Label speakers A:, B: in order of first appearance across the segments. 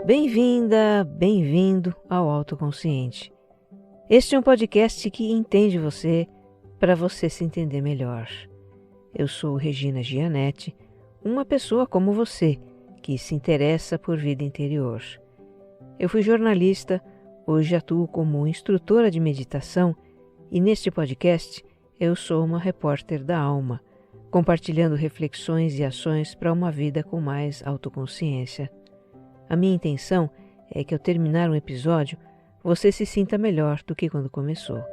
A: Bem-vinda, bem-vindo ao Autoconsciente. Este é um podcast que entende você para você se entender melhor. Eu sou Regina Gianetti, uma pessoa como você, que se interessa por vida interior. Eu fui jornalista, hoje atuo como instrutora de meditação e neste podcast eu sou uma repórter da alma, compartilhando reflexões e ações para uma vida com mais autoconsciência. A minha intenção é que ao terminar um episódio, você se sinta melhor do que quando começou.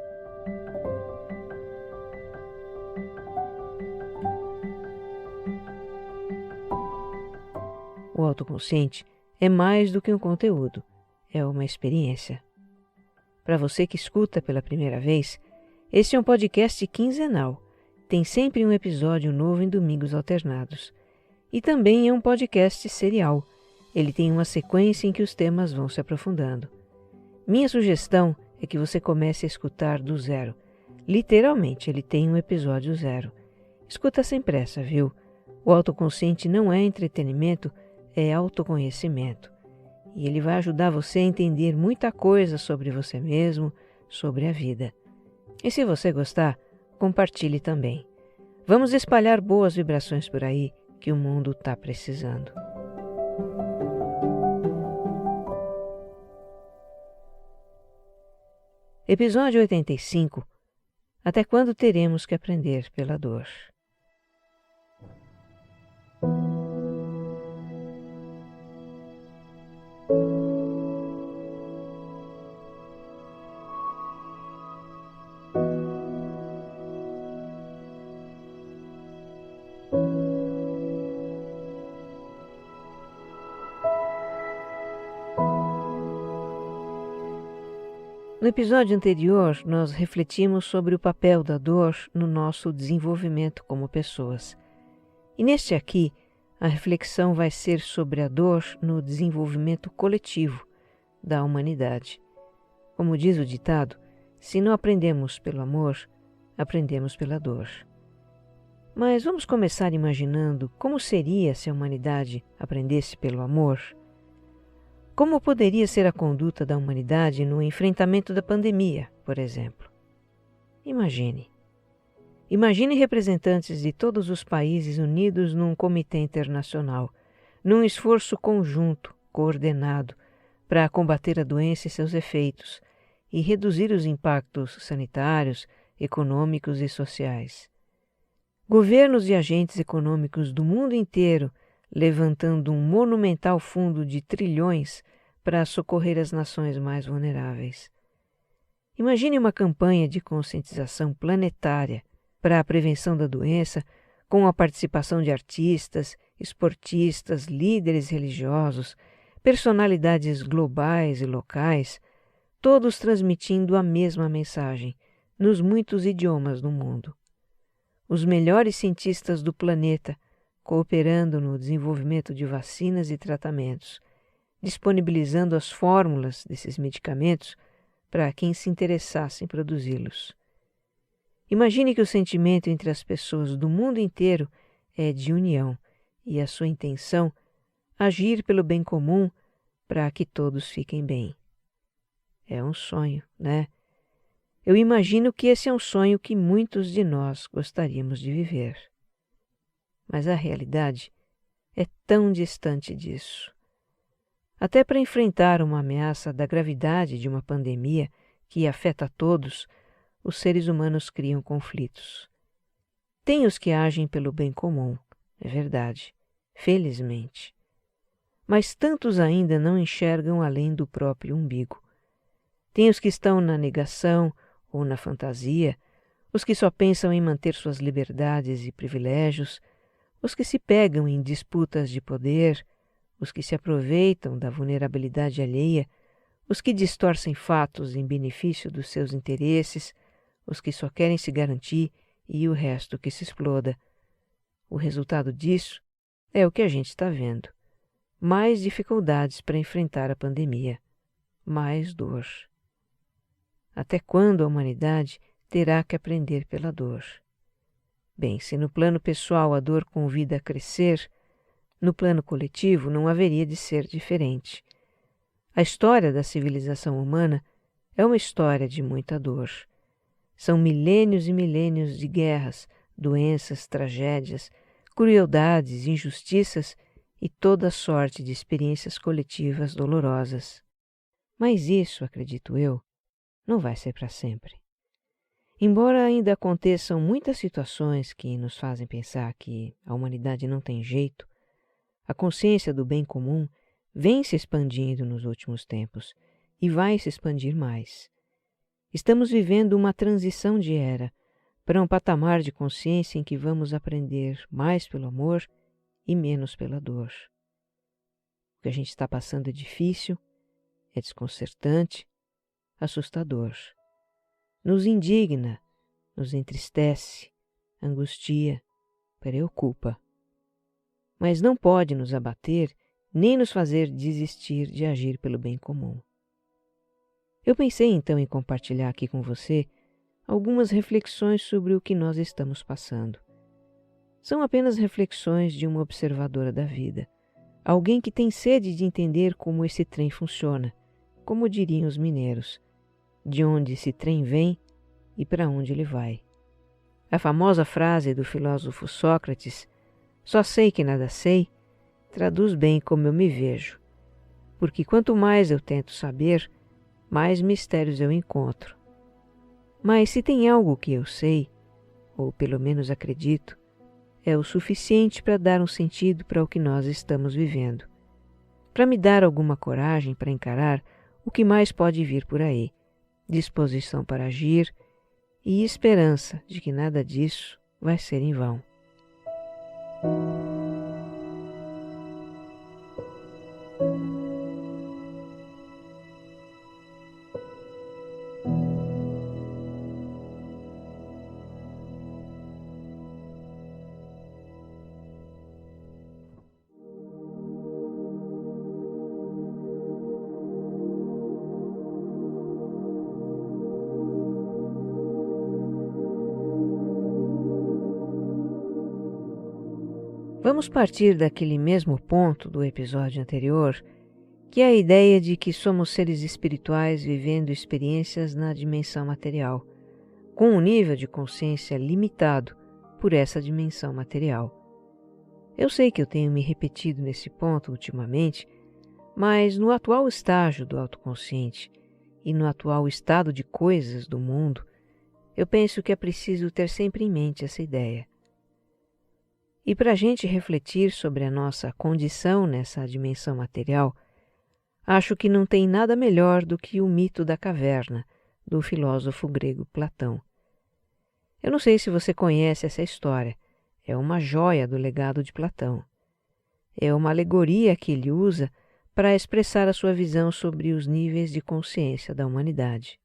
A: O autoconsciente é mais do que um conteúdo, é uma experiência. Para você que escuta pela primeira vez, este é um podcast quinzenal. Tem sempre um episódio novo em domingos alternados. E também é um podcast serial. Ele tem uma sequência em que os temas vão se aprofundando. Minha sugestão é que você comece a escutar do zero. Literalmente, ele tem um episódio zero. Escuta sem pressa, viu? O autoconsciente não é entretenimento, é autoconhecimento. E ele vai ajudar você a entender muita coisa sobre você mesmo, sobre a vida. E se você gostar, compartilhe também. Vamos espalhar boas vibrações por aí que o mundo está precisando. Episódio 85. Até quando teremos que aprender pela dor? No episódio anterior, nós refletimos sobre o papel da dor no nosso desenvolvimento como pessoas. E neste aqui, a reflexão vai ser sobre a dor no desenvolvimento coletivo da humanidade. Como diz o ditado, se não aprendemos pelo amor, aprendemos pela dor. Mas vamos começar imaginando como seria se a humanidade aprendesse pelo amor? Como poderia ser a conduta da humanidade no enfrentamento da pandemia, por exemplo? Imagine. Imagine representantes de todos os países unidos num comitê internacional, num esforço conjunto, coordenado, para combater a doença e seus efeitos e reduzir os impactos sanitários, econômicos e sociais. Governos e agentes econômicos do mundo inteiro levantando um monumental fundo de trilhões para socorrer as nações mais vulneráveis. Imagine uma campanha de conscientização planetária para a prevenção da doença, com a participação de artistas, esportistas, líderes religiosos, personalidades globais e locais, todos transmitindo a mesma mensagem, nos muitos idiomas do mundo. Os melhores cientistas do planeta cooperando no desenvolvimento de vacinas e tratamentos, disponibilizando as fórmulas desses medicamentos para quem se interessasse em produzi-los. Imagine que o sentimento entre as pessoas do mundo inteiro é de união e a sua intenção agir pelo bem comum para que todos fiquem bem. É um sonho, né? Eu imagino que esse é um sonho que muitos de nós gostaríamos de viver. Mas a realidade é tão distante disso. Até para enfrentar uma ameaça da gravidade de uma pandemia que afeta a todos, os seres humanos criam conflitos. Tem os que agem pelo bem comum, é verdade, felizmente. Mas tantos ainda não enxergam além do próprio umbigo. Tem os que estão na negação ou na fantasia, os que só pensam em manter suas liberdades e privilégios, os que se pegam em disputas de poder, os que se aproveitam da vulnerabilidade alheia, os que distorcem fatos em benefício dos seus interesses, os que só querem se garantir e o resto que se exploda. O resultado disso é o que a gente está vendo. Mais dificuldades para enfrentar a pandemia, mais dor. Até quando a humanidade terá que aprender pela dor? Bem, se no plano pessoal a dor convida a crescer, no plano coletivo não haveria de ser diferente. A história da civilização humana é uma história de muita dor. São milênios e milênios de guerras, doenças, tragédias, crueldades, injustiças e toda sorte de experiências coletivas dolorosas. Mas isso, acredito eu, não vai ser para sempre. Embora ainda aconteçam muitas situações que nos fazem pensar que a humanidade não tem jeito, a consciência do bem comum vem se expandindo nos últimos tempos e vai se expandir mais. Estamos vivendo uma transição de era para um patamar de consciência em que vamos aprender mais pelo amor e menos pela dor. O que a gente está passando é difícil, é desconcertante, assustador. Nos indigna, nos entristece, angustia, preocupa. Mas não pode nos abater nem nos fazer desistir de agir pelo bem comum. Eu pensei então em compartilhar aqui com você algumas reflexões sobre o que nós estamos passando. São apenas reflexões de uma observadora da vida, alguém que tem sede de entender como esse trem funciona, como diriam os mineiros, de onde esse trem vem e para onde ele vai. A famosa frase do filósofo Sócrates, "Só sei que nada sei", traduz bem como eu me vejo, porque quanto mais eu tento saber, mais mistérios eu encontro. Mas se tem algo que eu sei, ou pelo menos acredito, é o suficiente para dar um sentido para o que nós estamos vivendo, para me dar alguma coragem para encarar o que mais pode vir por aí, disposição para agir e esperança de que nada disso vai ser em vão. Vamos partir daquele mesmo ponto do episódio anterior, que é a ideia de que somos seres espirituais vivendo experiências na dimensão material, com um nível de consciência limitado por essa dimensão material. Eu sei que eu tenho me repetido nesse ponto ultimamente, mas no atual estágio do autoconsciente e no atual estado de coisas do mundo, eu penso que é preciso ter sempre em mente essa ideia. E para a gente refletir sobre a nossa condição nessa dimensão material, acho que não tem nada melhor do que o mito da caverna, do filósofo grego Platão. Eu não sei se você conhece essa história, é uma joia do legado de Platão. É uma alegoria que ele usa para expressar a sua visão sobre os níveis de consciência da humanidade.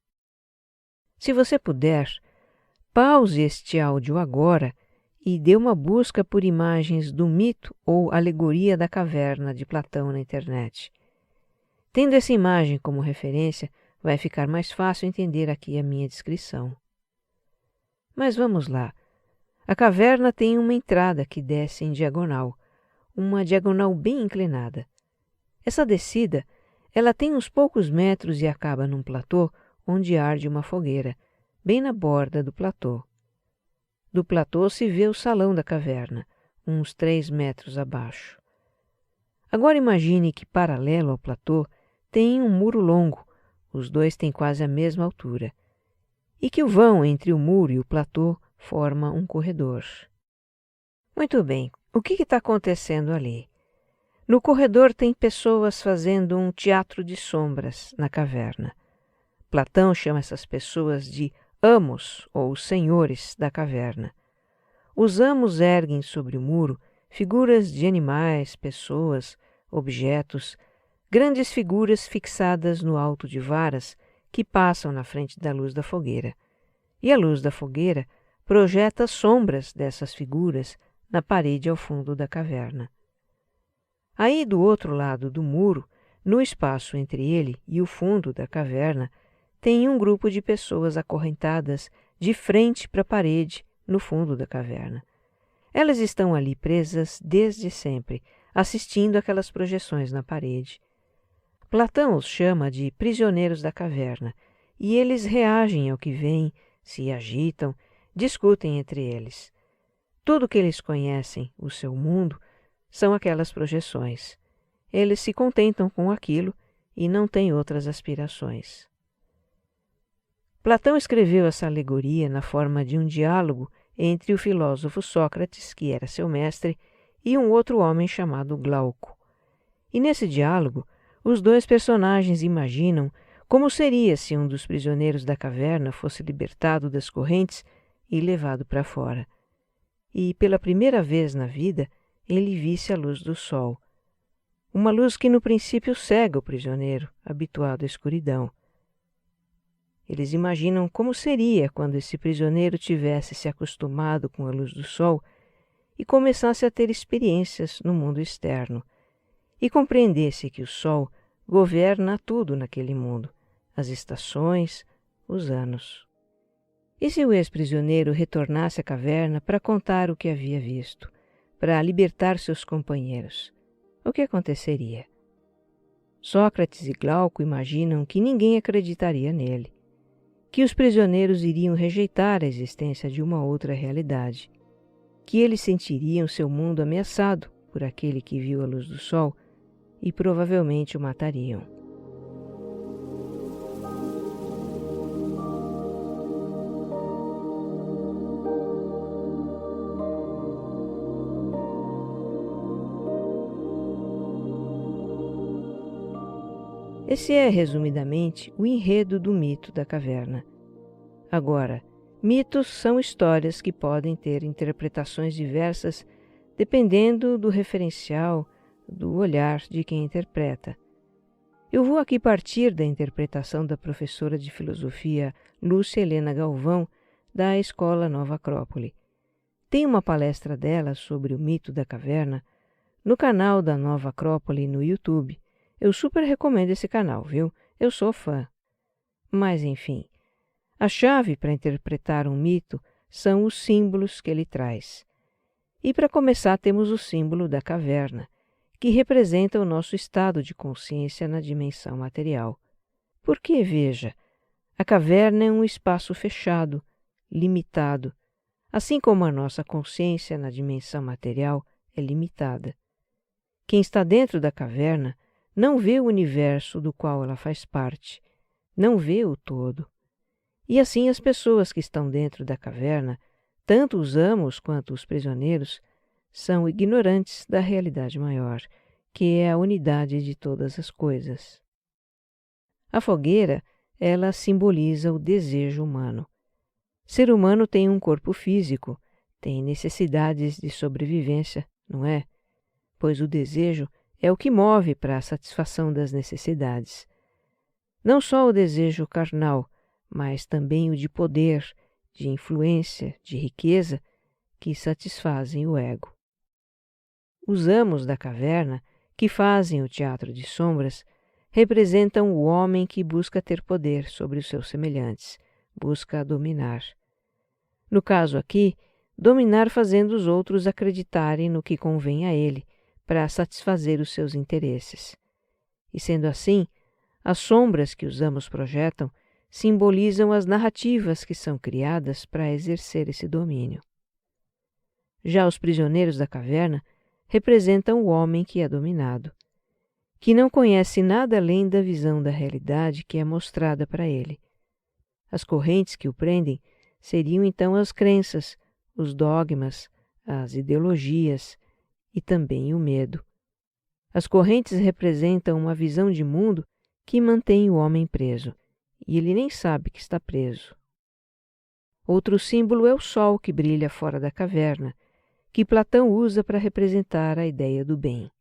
A: Se você puder, pause este áudio agora e dê uma busca por imagens do mito ou alegoria da caverna de Platão na internet. Tendo essa imagem como referência, vai ficar mais fácil entender aqui a minha descrição. Mas vamos lá. A caverna tem uma entrada que desce em diagonal, uma diagonal bem inclinada. Essa descida, ela tem uns poucos metros e acaba num platô onde arde uma fogueira, bem na borda do platô. Do platô se vê o salão da caverna, uns 3 metros abaixo. Agora imagine que, paralelo ao platô, tem um muro longo, os dois têm quase a mesma altura, e que o vão entre o muro e o platô forma um corredor. Muito bem, o que está acontecendo ali? No corredor tem pessoas fazendo um teatro de sombras na caverna. Platão chama essas pessoas de amos ou senhores da caverna. Os amos erguem sobre o muro figuras de animais, pessoas, objetos, grandes figuras fixadas no alto de varas que passam na frente da luz da fogueira. E a luz da fogueira projeta sombras dessas figuras na parede ao fundo da caverna. Aí, do outro lado do muro, no espaço entre ele e o fundo da caverna, tem um grupo de pessoas acorrentadas de frente para a parede no fundo da caverna. Elas estão ali presas desde sempre, assistindo aquelas projeções na parede. Platão os chama de prisioneiros da caverna, e eles reagem ao que veem, se agitam, discutem entre eles. Tudo que eles conhecem, o seu mundo, são aquelas projeções. Eles se contentam com aquilo e não têm outras aspirações. Platão escreveu essa alegoria na forma de um diálogo entre o filósofo Sócrates, que era seu mestre, e um outro homem chamado Glauco. E nesse diálogo, os dois personagens imaginam como seria se um dos prisioneiros da caverna fosse libertado das correntes e levado para fora. E pela primeira vez na vida, ele visse a luz do sol. Uma luz que no princípio cega o prisioneiro, habituado à escuridão. Eles imaginam como seria quando esse prisioneiro tivesse se acostumado com a luz do sol e começasse a ter experiências no mundo externo, e compreendesse que o sol governa tudo naquele mundo, as estações, os anos. E se o ex-prisioneiro retornasse à caverna para contar o que havia visto, para libertar seus companheiros, o que aconteceria? Sócrates e Glauco imaginam que ninguém acreditaria nele, que os prisioneiros iriam rejeitar a existência de uma outra realidade, que eles sentiriam seu mundo ameaçado por aquele que viu a luz do sol e provavelmente o matariam. Esse é, resumidamente, o enredo do mito da caverna. Agora, mitos são histórias que podem ter interpretações diversas dependendo do referencial, do olhar de quem interpreta. Eu vou aqui partir da interpretação da professora de filosofia Lúcia Helena Galvão, da Escola Nova Acrópole. Tem uma palestra dela sobre o mito da caverna no canal da Nova Acrópole no YouTube. Eu super recomendo esse canal, viu? Eu sou fã. Mas, enfim, a chave para interpretar um mito são os símbolos que ele traz. E para começar temos o símbolo da caverna, que representa o nosso estado de consciência na dimensão material. Porque, veja, a caverna é um espaço fechado, limitado, assim como a nossa consciência na dimensão material é limitada. Quem está dentro da caverna não vê o universo do qual ela faz parte, não vê o todo. E assim as pessoas que estão dentro da caverna, tanto os amos quanto os prisioneiros, são ignorantes da realidade maior, que é a unidade de todas as coisas. A fogueira, ela simboliza o desejo humano. Ser humano tem um corpo físico, tem necessidades de sobrevivência, não é? Pois o desejo é o que move para a satisfação das necessidades. Não só o desejo carnal, mas também o de poder, de influência, de riqueza, que satisfazem o ego. Os amos da caverna, que fazem o teatro de sombras, representam o homem que busca ter poder sobre os seus semelhantes, busca dominar. No caso aqui, dominar fazendo os outros acreditarem no que convém a ele, para satisfazer os seus interesses. E sendo assim, as sombras que os amos projetam simbolizam as narrativas que são criadas para exercer esse domínio. Já os prisioneiros da caverna representam o homem que é dominado, que não conhece nada além da visão da realidade que é mostrada para ele. As correntes que o prendem seriam então as crenças, os dogmas, as ideologias, e também o medo. As correntes representam uma visão de mundo que mantém o homem preso, e ele nem sabe que está preso. Outro símbolo é o sol que brilha fora da caverna, que Platão usa para representar a ideia do bem.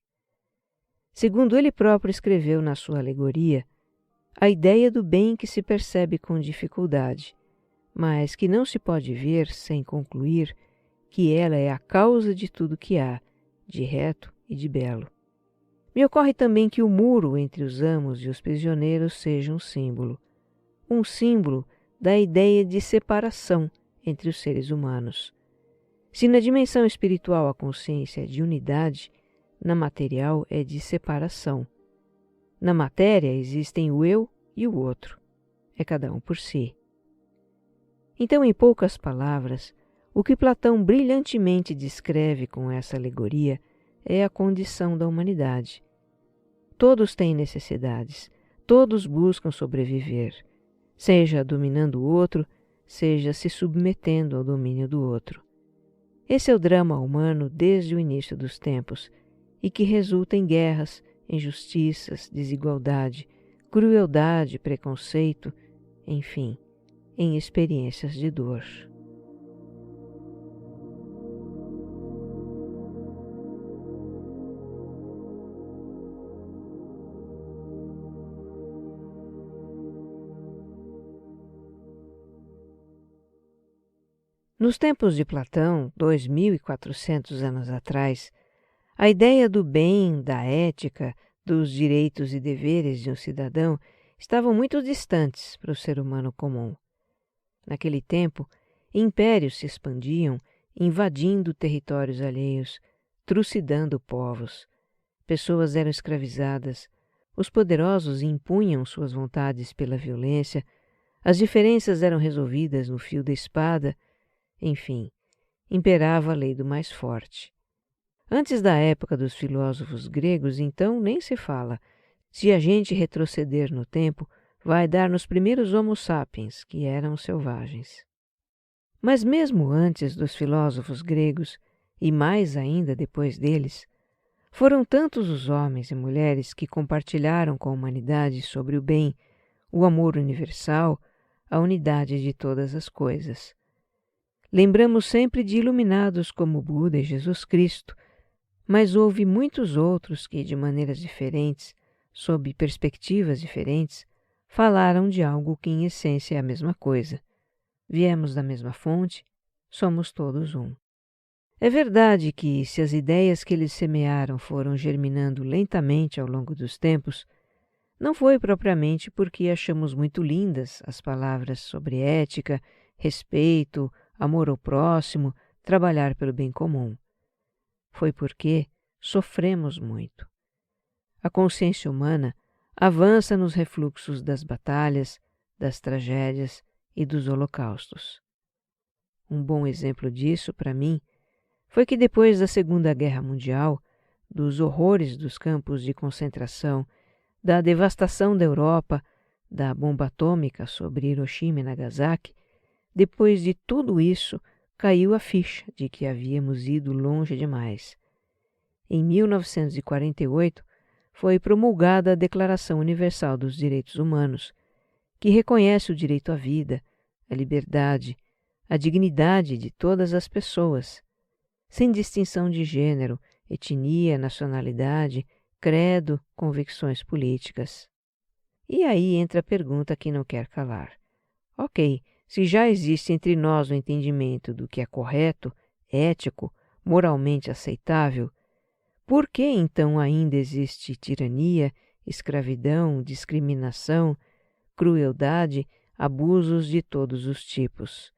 A: Segundo ele próprio escreveu na sua alegoria, a ideia do bem que se percebe com dificuldade, mas que não se pode ver sem concluir que ela é a causa de tudo que há, de reto e de belo. Me ocorre também que o muro entre os amos e os prisioneiros seja um símbolo da ideia de separação entre os seres humanos. Se na dimensão espiritual a consciência é de unidade, na material é de separação. Na matéria existem o eu e o outro. É cada um por si. Então, em poucas palavras, o que Platão brilhantemente descreve com essa alegoria é a condição da humanidade. Todos têm necessidades, todos buscam sobreviver, seja dominando o outro, seja se submetendo ao domínio do outro. Esse é o drama humano desde o início dos tempos, e que resulta em guerras, injustiças, desigualdade, crueldade, preconceito, enfim, em experiências de dor. Nos tempos de Platão, 2.400 anos atrás, a ideia do bem, da ética, dos direitos e deveres de um cidadão estavam muito distantes para o ser humano comum. Naquele tempo, impérios se expandiam, invadindo territórios alheios, trucidando povos. Pessoas eram escravizadas, os poderosos impunham suas vontades pela violência, as diferenças eram resolvidas no fio da espada. Enfim, imperava a lei do mais forte. Antes da época dos filósofos gregos, então, nem se fala. Se a gente retroceder no tempo, vai dar nos primeiros Homo sapiens, que eram selvagens. Mas mesmo antes dos filósofos gregos, e mais ainda depois deles, foram tantos os homens e mulheres que compartilharam com a humanidade sobre o bem, o amor universal, a unidade de todas as coisas. Lembramos sempre de iluminados como Buda e Jesus Cristo, mas houve muitos outros que, de maneiras diferentes, sob perspectivas diferentes, falaram de algo que em essência é a mesma coisa. Viemos da mesma fonte, somos todos um. É verdade que, se as ideias que eles semearam foram germinando lentamente ao longo dos tempos, não foi propriamente porque achamos muito lindas as palavras sobre ética, respeito, amor ao próximo, trabalhar pelo bem comum. Foi porque sofremos muito. A consciência humana avança nos refluxos das batalhas, das tragédias e dos holocaustos. Um bom exemplo disso, para mim, foi que depois da Segunda Guerra Mundial, dos horrores dos campos de concentração, da devastação da Europa, da bomba atômica sobre Hiroshima e Nagasaki, depois de tudo isso, caiu a ficha de que havíamos ido longe demais. Em 1948, foi promulgada a Declaração Universal dos Direitos Humanos, que reconhece o direito à vida, à liberdade, à dignidade de todas as pessoas, sem distinção de gênero, etnia, nacionalidade, credo, convicções políticas. E aí entra a pergunta que não quer calar. Ok, se já existe entre nós o entendimento do que é correto, ético, moralmente aceitável, por que então ainda existe tirania, escravidão, discriminação, crueldade, abusos de todos os tipos?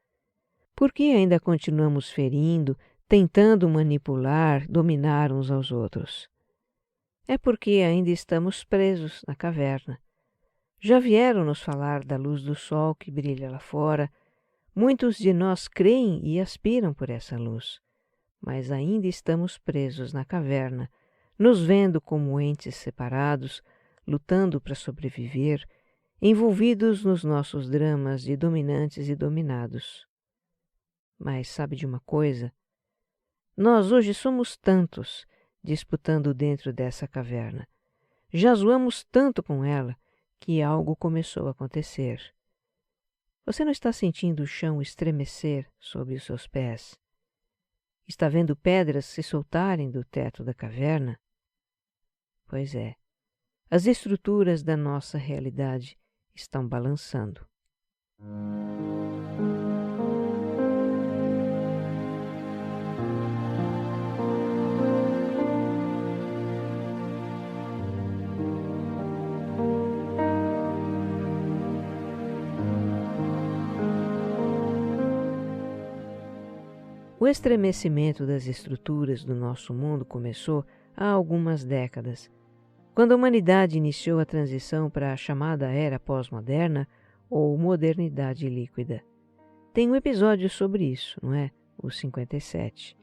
A: Por que ainda continuamos ferindo, tentando manipular, dominar uns aos outros? É porque ainda estamos presos na caverna. Já vieram nos falar da luz do sol que brilha lá fora. Muitos de nós creem e aspiram por essa luz, mas ainda estamos presos na caverna, nos vendo como entes separados, lutando para sobreviver, envolvidos nos nossos dramas de dominantes e dominados. Mas sabe de uma coisa? Nós hoje somos tantos disputando dentro dessa caverna. Já zoamos tanto com ela que algo começou a acontecer. Você não está sentindo o chão estremecer sob os seus pés? Está vendo pedras se soltarem do teto da caverna? Pois é, as estruturas da nossa realidade estão balançando. O estremecimento das estruturas do nosso mundo começou há algumas décadas, quando a humanidade iniciou a transição para a chamada Era Pós-Moderna ou Modernidade Líquida. Tem um episódio sobre isso, não é? O 57.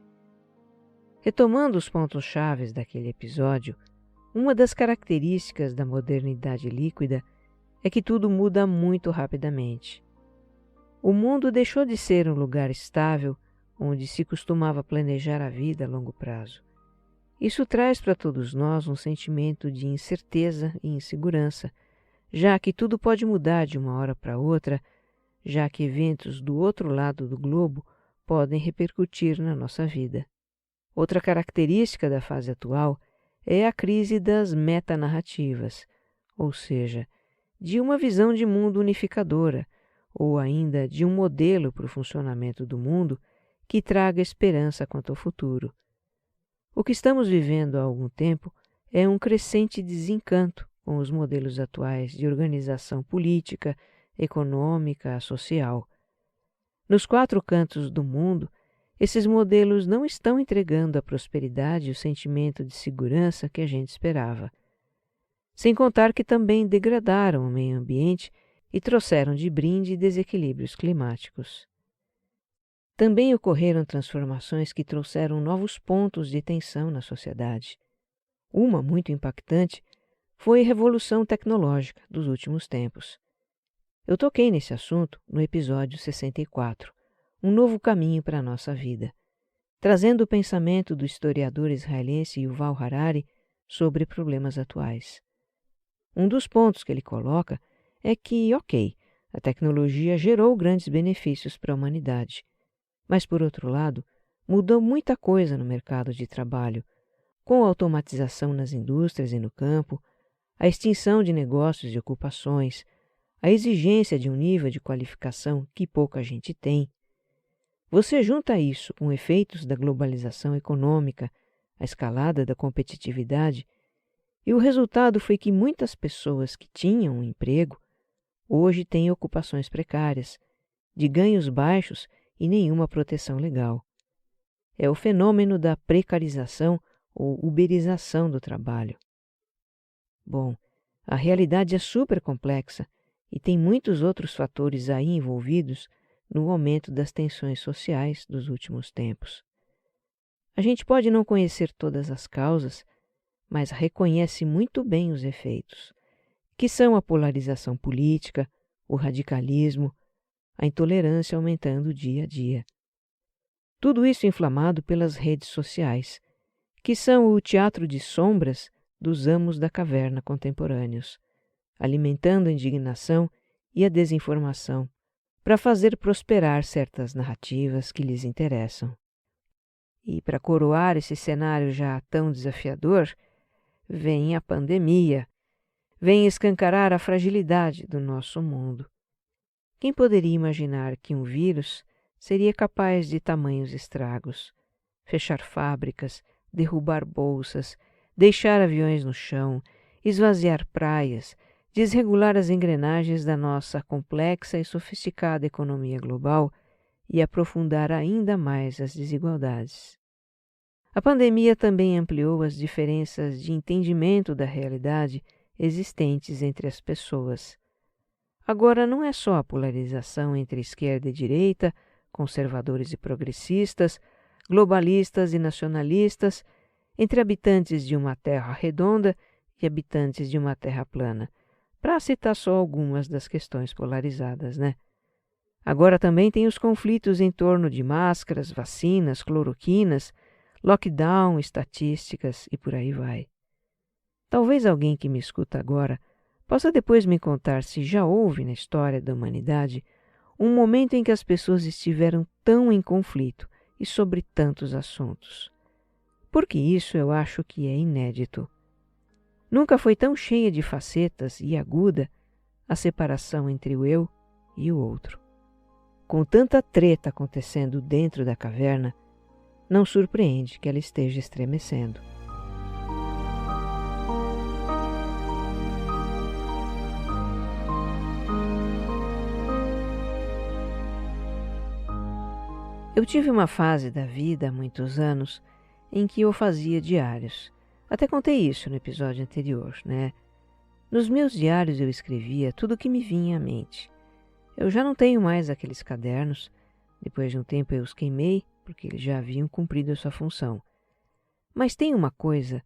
A: Retomando os pontos-chave daquele episódio, uma das características da modernidade líquida é que tudo muda muito rapidamente. O mundo deixou de ser um lugar estável onde se costumava planejar a vida a longo prazo. Isso traz para todos nós um sentimento de incerteza e insegurança, já que tudo pode mudar de uma hora para outra, já que eventos do outro lado do globo podem repercutir na nossa vida. Outra característica da fase atual é a crise das metanarrativas, ou seja, de uma visão de mundo unificadora, ou ainda de um modelo para o funcionamento do mundo que traga esperança quanto ao futuro. O que estamos vivendo há algum tempo é um crescente desencanto com os modelos atuais de organização política, econômica, social. Nos 4 cantos do mundo, esses modelos não estão entregando a prosperidade e o sentimento de segurança que a gente esperava. Sem contar que também degradaram o meio ambiente e trouxeram de brinde desequilíbrios climáticos. Também ocorreram transformações que trouxeram novos pontos de tensão na sociedade. Uma muito impactante foi a revolução tecnológica dos últimos tempos. Eu toquei nesse assunto no episódio 64, Um Novo Caminho para a Nossa Vida, trazendo o pensamento do historiador israelense Yuval Harari sobre problemas atuais. Um dos pontos que ele coloca é que, a tecnologia gerou grandes benefícios para a humanidade, mas, por outro lado, mudou muita coisa no mercado de trabalho, com a automatização nas indústrias e no campo, a extinção de negócios e ocupações, a exigência de um nível de qualificação que pouca gente tem. Você junta isso com efeitos da globalização econômica, a escalada da competitividade, e o resultado foi que muitas pessoas que tinham um emprego hoje têm ocupações precárias, de ganhos baixos e nenhuma proteção legal. É o fenômeno da precarização ou uberização do trabalho. Bom, a realidade é super complexa e tem muitos outros fatores aí envolvidos no aumento das tensões sociais dos últimos tempos. A gente pode não conhecer todas as causas, mas reconhece muito bem os efeitos, que são a polarização política, o radicalismo, a intolerância aumentando dia a dia. Tudo isso inflamado pelas redes sociais, que são o teatro de sombras dos amos da caverna contemporâneos, alimentando a indignação e a desinformação para fazer prosperar certas narrativas que lhes interessam. E para coroar esse cenário já tão desafiador, vem a pandemia, vem escancarar a fragilidade do nosso mundo. Quem poderia imaginar que um vírus seria capaz de tamanhos estragos? Fechar fábricas, derrubar bolsas, deixar aviões no chão, esvaziar praias, desregular as engrenagens da nossa complexa e sofisticada economia global e aprofundar ainda mais as desigualdades. A pandemia também ampliou as diferenças de entendimento da realidade existentes entre as pessoas. Agora não é só a polarização entre esquerda e direita, conservadores e progressistas, globalistas e nacionalistas, entre habitantes de uma terra redonda e habitantes de uma terra plana, para citar só algumas das questões polarizadas, né? Agora também tem os conflitos em torno de máscaras, vacinas, cloroquinas, lockdown, estatísticas e por aí vai. Talvez alguém que me escuta agora possa depois me contar se já houve na história da humanidade um momento em que as pessoas estiveram tão em conflito e sobre tantos assuntos. Porque isso eu acho que é inédito. Nunca foi tão cheia de facetas e aguda a separação entre o eu e o outro. Com tanta treta acontecendo dentro da caverna, não surpreende que ela esteja estremecendo. Eu tive uma fase da vida há muitos anos em que eu fazia diários, Até contei isso no episódio anterior, né? Nos meus diários eu escrevia tudo o que me vinha à mente. Eu já não tenho mais aqueles cadernos. Depois de um tempo eu os queimei, porque eles já haviam cumprido a sua função. Mas tem uma coisa,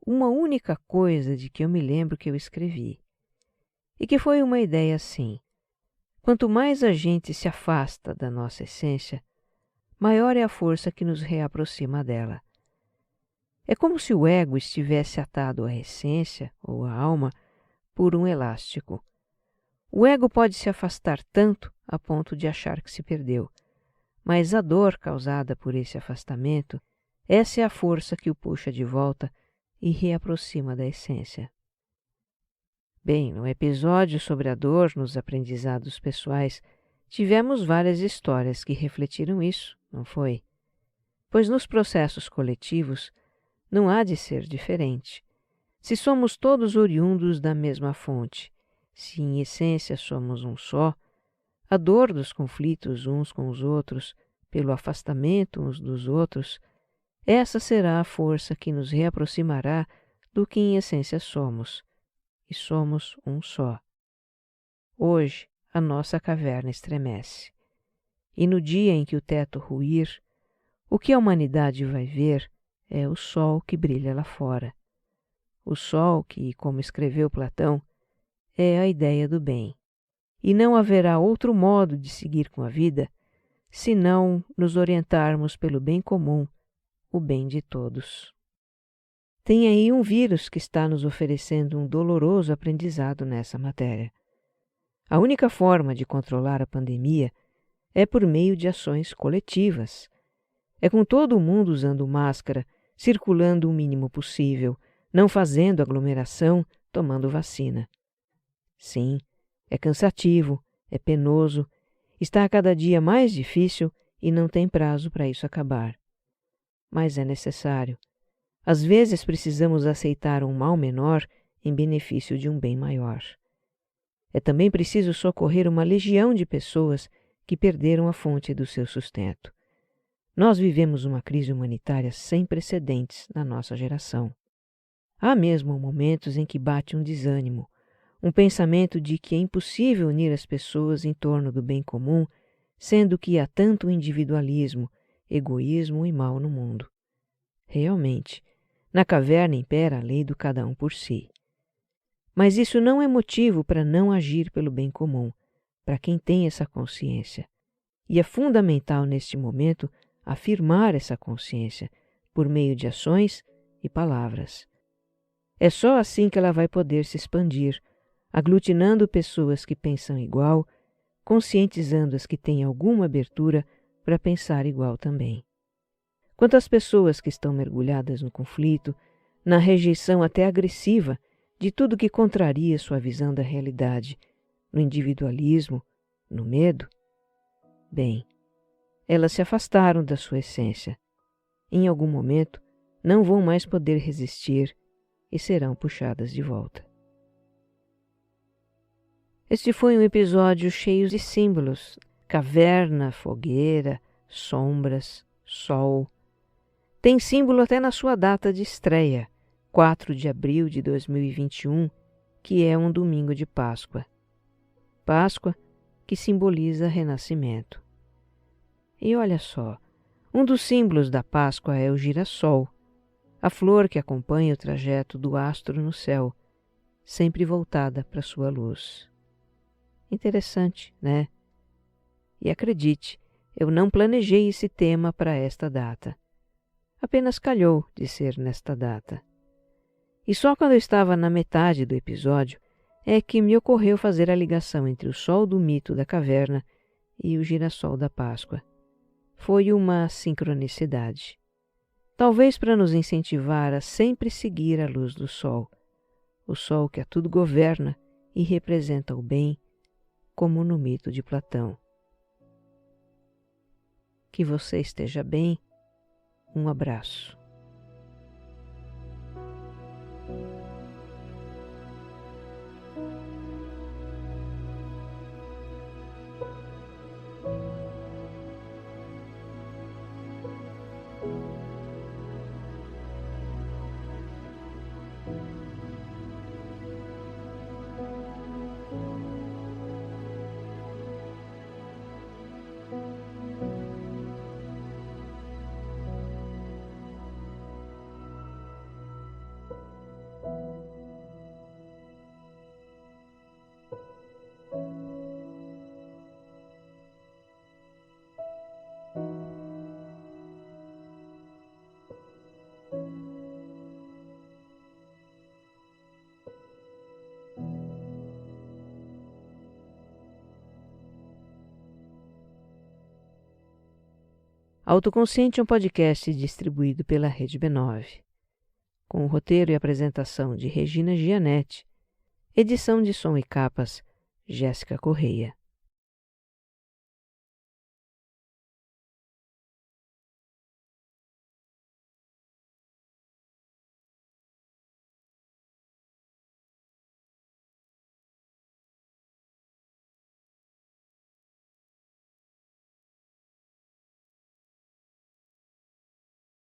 A: uma única coisa de que eu me lembro que eu escrevi. E que foi uma ideia assim. Quanto mais a gente se afasta da nossa essência, maior é a força que nos reaproxima dela. É como se o ego estivesse atado à essência, ou à alma, por um elástico. O ego pode se afastar tanto a ponto de achar que se perdeu, mas a dor causada por esse afastamento, essa é a força que o puxa de volta e reaproxima da essência. Bem, no episódio sobre a dor nos aprendizados pessoais, tivemos várias histórias que refletiram isso, não foi? Pois nos processos coletivos não há de ser diferente. Se somos todos oriundos da mesma fonte, se em essência somos um só, a dor dos conflitos uns com os outros, pelo afastamento uns dos outros, essa será a força que nos reaproximará do que em essência somos, e somos um só. Hoje a nossa caverna estremece, e no dia em que o teto ruir, o que a humanidade vai ver é o sol que brilha lá fora. O sol que, como escreveu Platão, é a ideia do bem. E não haverá outro modo de seguir com a vida senão nos orientarmos pelo bem comum, o bem de todos. Tem aí um vírus que está nos oferecendo um doloroso aprendizado nessa matéria. A única forma de controlar a pandemia é por meio de ações coletivas. É com todo mundo usando máscara, circulando o mínimo possível, não fazendo aglomeração, tomando vacina. Sim, é cansativo, é penoso, está a cada dia mais difícil e não tem prazo para isso acabar. Mas é necessário. Às vezes precisamos aceitar um mal menor em benefício de um bem maior. É também preciso socorrer uma legião de pessoas que perderam a fonte do seu sustento. Nós vivemos uma crise humanitária sem precedentes na nossa geração. Há mesmo momentos em que bate um desânimo, um pensamento de que é impossível unir as pessoas em torno do bem comum, sendo que há tanto individualismo, egoísmo e mal no mundo. Realmente, na caverna impera a lei do cada um por si. Mas isso não é motivo para não agir pelo bem comum, para quem tem essa consciência. E é fundamental neste momento afirmar essa consciência por meio de ações e palavras. É só assim que ela vai poder se expandir, aglutinando pessoas que pensam igual, conscientizando as que têm alguma abertura para pensar igual também. Quanto às pessoas que estão mergulhadas no conflito, na rejeição até agressiva de tudo que contraria sua visão da realidade, no individualismo, no medo, bem, elas se afastaram da sua essência. Em algum momento, não vão mais poder resistir e serão puxadas de volta. Este foi um episódio cheio de símbolos: caverna, fogueira, sombras, sol. Tem símbolo até na sua data de estreia, 4 de abril de 2021, que é um domingo de Páscoa. Páscoa que simboliza renascimento. E olha só, um dos símbolos da Páscoa é o girassol, a flor que acompanha o trajeto do astro no céu, sempre voltada para sua luz. Interessante, né? E acredite, eu não planejei esse tema para esta data. Apenas calhou de ser nesta data. E só quando eu estava na metade do episódio é que me ocorreu fazer a ligação entre o sol do mito da caverna e o girassol da Páscoa. Foi uma sincronicidade. Talvez para nos incentivar a sempre seguir a luz do sol, o sol que a tudo governa e representa o bem, como no mito de Platão. Que você esteja bem. Um abraço. Autoconsciente é um podcast distribuído pela Rede B9, com o roteiro e apresentação de Regina Gianetti, edição de som e capas, Jéssica Correia.